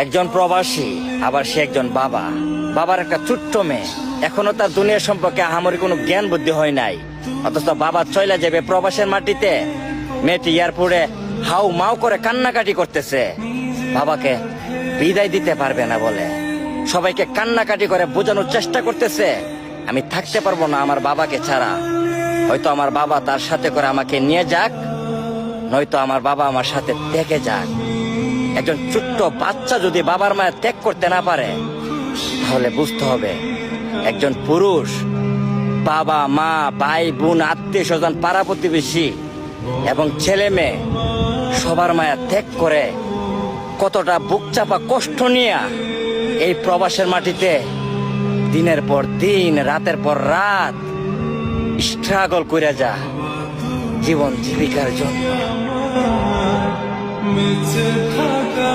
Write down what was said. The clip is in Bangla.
একজন প্রবাসী, আবার সে একজন বাবা। বাবার একটা ছোট্ট মেয়ে, এখনো তার দুনিয়া সম্পর্কে আহামরি কোনো জ্ঞান বুদ্ধি হয় নাই। অথচ বাবা চলে যাবে প্রবাসের মাটিতে, মেয়েটি এয়ারপোর্টে হাউ মাউ করে কান্নাকাটি করতেছে। বাবাকে বিদায় দিতে পারবে না বলে সবাইকে কান্নাকাটি করে বোঝানোর চেষ্টা করতেছে, আমি থাকতে পারবো না আমার বাবাকে ছাড়া। হয়তো আমার বাবা তার সাথে করে আমাকে নিয়ে যাক, নয়তো আমার বাবা আমার সাথে থেকে যাক। একজন ছোট্ট বাচ্চা যদি বাবার মায়ের ত্যাগ করতে না পারে, তাহলে বুঝতে হবে একজন পুরুষ বাবা মা ভাই বোন আত্মীয় স্বজন পাড়া প্রতিবেশী এবং ছেলে মেয়ে সবার মায়া ত্যাগ করে কতটা বুক চাপা কষ্ট নিয়ে এই প্রবাসের মাটিতে দিনের পর দিন রাতের পর রাত স্ট্রাগল করে যা জীবন জীবিকার জন্য। বেঁচে থাকা